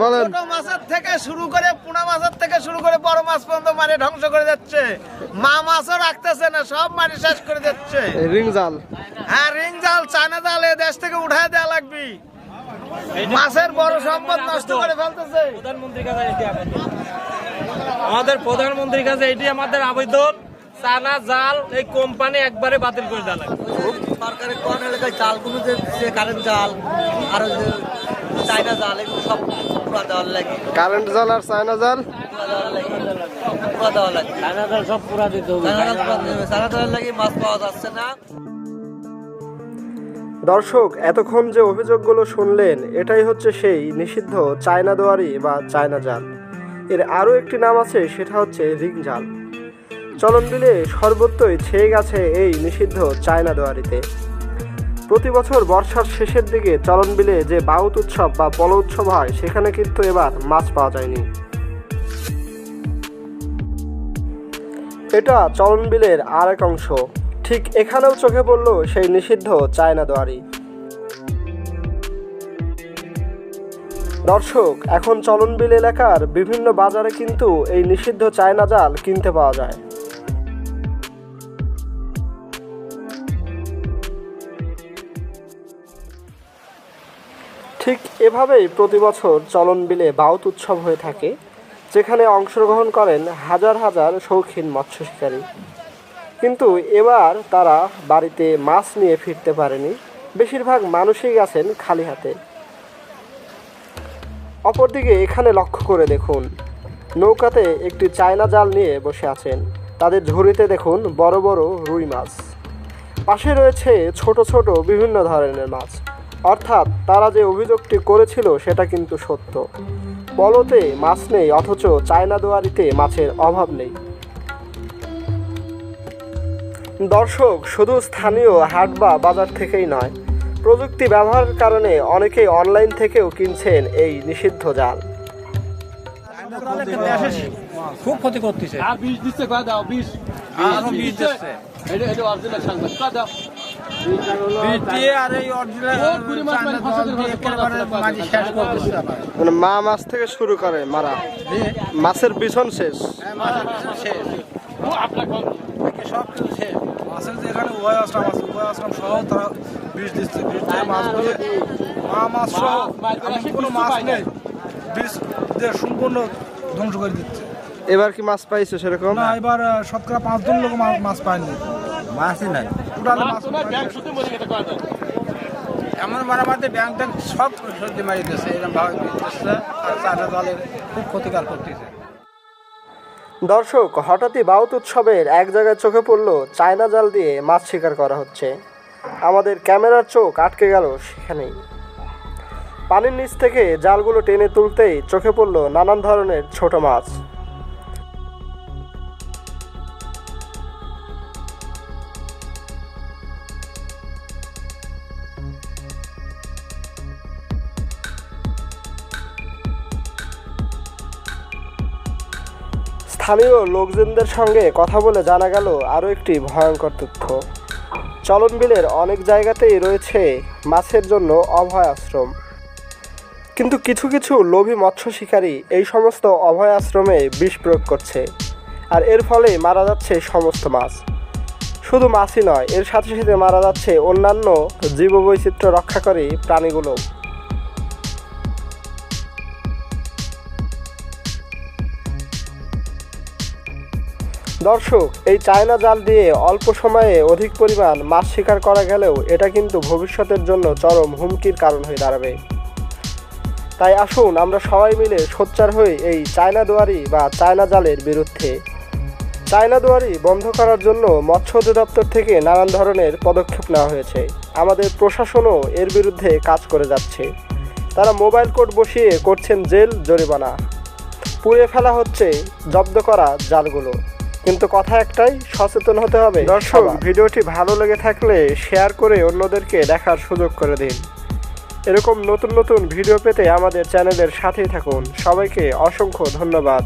বলেন। ছোট মাছের থেকে শুরু করে পোনা মাছের থেকে শুরু করে বড় মাছ পর্যন্ত মারে ধ্বংস করে যাচ্ছে। মা মাছও রাখতেছে না, সব মারি শেষ করে যাচ্ছে। রিং জাল, হ্যাঁ রিং জাল, চায়না জাল এ দেশ থেকে উঠায় দেওয়া লাগবে। মাছের বড় সম্পদ নষ্ট করে ফেলতেছে। আমাদের প্রধানমন্ত্রীর কাছে এটি আমাদের আবেদন, চায়না জাল এই কোম্পানি একবারে বাতিল করে দেওয়া লাগবে। সরকারের কোন এলাকায় জালগুলো যে কারেন্ট জাল আর চায়না জাল এগুলো সব পুরা দেওয়ার লাগে। কারেন্ট জাল আর চায়না জাল পুরা দেওয়ার লাগে। চায়না জাল সব পুরা দিতে হবে। চায়না জালের লাগে মাছ পাওয়া যাচ্ছে না। দর্শক, এতক্ষণ যে অভিযোগগুলো শুনলেন এটাই হচ্ছে সেই নিষিদ্ধ চায়না দুয়ারি বা চায়না জাল। এর আরও একটি নাম আছে, সেটা হচ্ছে রিং জাল। চলন বিলে সর্বত্রই ছেয়ে গেছে এই নিষিদ্ধ চায়না দুয়ারিতে। প্রতি বছর বর্ষার শেষের দিকে চলন বিলে যে বাউত উৎসব বা পল উৎসব হয়, সেখানে কিন্তু এবার মাছ পাওয়া যায়নি। এটা চলন বিলের আর এক অংশ। ঠিক এখানেও চোখে পড়ল সেই নিষিদ্ধ চায়না দুয়ারি। দর্শক, এখন চলনবিল এলাকার বিভিন্ন বাজারে কিন্তু এই নিষিদ্ধ চায়না জাল কিনতে পাওয়া যায়। ঠিক এভাবেই প্রতি বছর চলনবিলে বাউত উৎসব হয়ে থাকে, যেখানে অংশগ্রহণ করেন হাজার হাজার শৌখিন মৎস্য শিকারী। কিন্তু এবার তারা বাড়িতে মাছ নিয়ে ফিরতে পারেনি। বেশিরভাগ মানুষই গেছেন খালি হাতে। অপরদিকে এখানে লক্ষ্য করে দেখুন, নৌকাতে একটি চায়না জাল নিয়ে বসে আছেন। তাদের ঝুড়িতে দেখুন বড় বড় রুই মাছ, পাশে রয়েছে ছোট ছোট বিভিন্ন ধরনের মাছ। অর্থাৎ তারা যে অভিযোগটি করেছিল সেটা কিন্তু সত্য। পলোতে মাছ নেই, অথচ চায়না দুয়ারিতে মাছের অভাব নেই। দর্শক, শুধু স্থানীয় হাট বা বাজার থেকেই নয়, প্রযুক্তি ব্যবহারের কারণে অনেকেই অনলাইন থেকেও কিনছেন এই নিষিদ্ধ জাল। খুব ক্ষতি করতেছে। মানে মা মাছ থেকে শুরু করে মারা, মাছের বিছন শেষ। মাছের যেখানে উভয় আশ্রম আছে, উভয় আশ্রম সহ তারা বিষ দিচ্ছে। বিষ দিয়ে মাছগুলো মাছ সহ কোনো মাছ নেই, বিষ দিয়ে সম্পূর্ণ ধ্বংস করে দিচ্ছে। এবার কি মাছ পাইছো সেরকম? না, এবার শতকরা 5 জন লোক মাছ পায়নি, মাছই নাই। টোটাল মাছ এমন মারামারিতে ব্যাংক ট্যাঙ্ক সব সর্দি মারি দিচ্ছে, এরকম ভাবে দিচ্ছে। আর চায়না জলের খুব ক্ষতিকার করতেছে। দর্শক, হঠাৎই বাউত উৎসবের এক জায়গায় চোখে পড়ল চায়না জাল দিয়ে মাছ শিকার করা হচ্ছে। আমাদের ক্যামেরার চোখ আটকে গেল সেখানেই। পানির নিচ থেকে জালগুলো টেনে তুলতেই চোখে পড়ল নানান ধরনের ছোট মাছ। স্থানীয় লোকজনদের সঙ্গে কথা বলে জানা গেল আরও একটি ভয়ঙ্কর তথ্য। চলনবিলের অনেক জায়গাতেই রয়েছে মাছের জন্য অভয় আশ্রম, কিন্তু কিছু কিছু লোভী মৎস্য শিকারী এই সমস্ত অভয় আশ্রমে বিষ প্রয়োগ করছে, আর এর ফলে মারা যাচ্ছে সমস্ত মাছ। শুধু মাছই নয়, এর সাথে সাথে মারা যাচ্ছে অন্যান্য জীববৈচিত্র্য রক্ষাকারী প্রাণীগুলো। দর্শক, এই চায়না জাল দিয়ে অল্প সময়ে অধিক পরিমাণ মাছ শিকার করা গেলেও এটা কিন্তু ভবিষ্যতের জন্য চরম হুমকির কারণ হয়ে দাঁড়াবে। তাই আসুন আমরা সবাই মিলে সোচ্চার হই এই চায়না দুয়ারি বা চায়না জালের বিরুদ্ধে। চায়না দুয়ারি বন্ধ করার জন্য মৎস্য অধিদপ্তর থেকে নানান ধরনের পদক্ষেপ নেওয়া হয়েছে। আমাদের প্রশাসনও এর বিরুদ্ধে কাজ করে যাচ্ছে। তারা মোবাইল কোর্ট বসিয়ে করছেন জেল জরিমানা, পুড়ে ফেলা হচ্ছে জব্দ করা জালগুলো। কিন্তু কথা একটাই, সচেতন হতে হবে। দর্শক, ভিডিওটি ভালো লেগে থাকলে শেয়ার করে অন্যদেরকে দেখার সুযোগ করে দিন। এরকম নতুন নতুন ভিডিও পেতে আমাদের চ্যানেলের সাথেই থাকুন। সবাইকে অসংখ্য ধন্যবাদ।